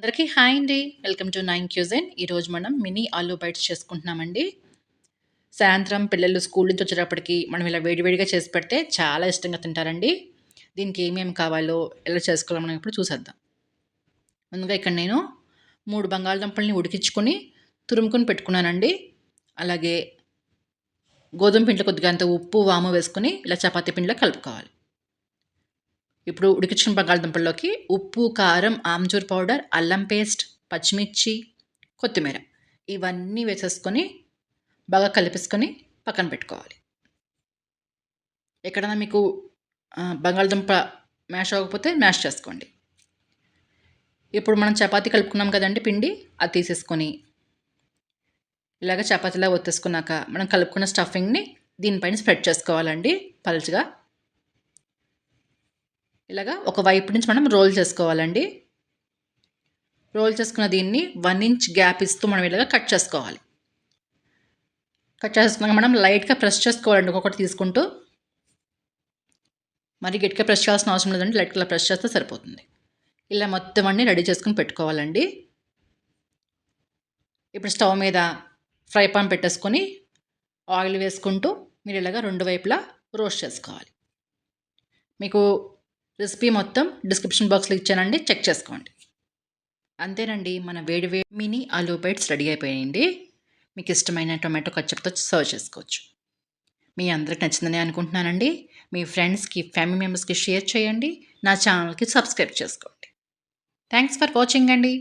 అందరికీ హాయ్ అండి. Welcome to nine cuisine. ఈరోజు మనం మినీ ఆలూ బైట్స్ చేసుకుంటున్నామండి. సాయంత్రం పిల్లలు స్కూల్ నుంచి వచ్చేటప్పటికి మనం ఇలా వేడివేడిగా చేసి పెడితే చాలా ఇష్టంగా తింటారండి. దీనికి ఏమేమి కావాలో, ఎలా చేసుకోవాలో మనం ఇప్పుడు చూసేద్దాం. ముందుగా ఇక్కడ నేను 3 బంగాళదుంపల్ని ఉడికించుకొని, తురుముకొని పెట్టుకున్నానండి. అలాగే గోధుమ పిండిలో కొద్దిగా అంత ఉప్పు, వాము వేసుకొని ఇలా చపాతీ పిండిలో కలుపుకోవాలి. ఇప్పుడు ఉడికించిన బంగాళదుంపల్లోకి ఉప్పు, కారం, ఆమ్చూర్ పౌడర్, అల్లం పేస్ట్, పచ్చిమిర్చి, కొత్తిమీర ఇవన్నీ వేసేసుకొని బాగా కలిపేసుకొని పక్కన పెట్టుకోవాలి. ఎక్కడైనా మీకు బంగాళదుంప మ్యాష్ అవ్వకపోతే మ్యాష్ చేసుకోండి. ఇప్పుడు మనం చపాతీ కలుపుకున్నాం కదండి పిండి, అది తీసేసుకొని ఇలాగ చపాతీలా ఒత్తేసుకున్నాక మనం కలుపుకున్న స్టఫింగ్ని దీనిపైన స్ప్రెడ్ చేసుకోవాలండి పలుచగా. ఇలాగా ఒక వైపు నుంచి మనం రోల్ చేసుకోవాలండి. రోల్ చేసుకున్న దీన్ని 1 ఇంచ్ గ్యాప్ ఇస్తూ మనం ఇలాగ కట్ చేసుకోవాలి. కట్ చేసుకున్నాక మనం లైట్గా ప్రెస్ చేసుకోవాలండి ఒక్కొక్కటి తీసుకుంటూ. మరి గట్టిగా ప్రెస్ చేయాల్సిన అవసరం లేదండి, లైట్గా ప్రెస్ చేస్తే సరిపోతుంది. ఇలా మొత్తం అన్నీ రెడీ చేసుకుని పెట్టుకోవాలండి. ఇప్పుడు స్టవ్ మీద ఫ్రై పాన్ పెట్టేసుకొని ఆయిల్ వేసుకుంటూ మీరు ఇలాగ 2 వైపులా రోస్ట్ చేసుకోవాలి. మీకు రెసిపీ మొత్తం డిస్క్రిప్షన్ బాక్స్లో ఇచ్చానండి, చెక్ చేసుకోండి. అంతేనండి, మన వేడి మినీ ఆలూ బైట్స్ రెడీ అయిపోయాయండి. మీకు ఇష్టమైన టొమాటో కచ్చప్తో సర్వ్ చేసుకోవచ్చు. మీ అందరికి నచ్చిందని అనుకుంటున్నానండి. మీ ఫ్రెండ్స్కి, ఫ్యామిలీ మెంబర్స్కి షేర్ చేయండి. నా ఛానల్కి సబ్స్క్రైబ్ చేసుకోండి. థ్యాంక్స్ ఫర్ వాచింగ్ అండి.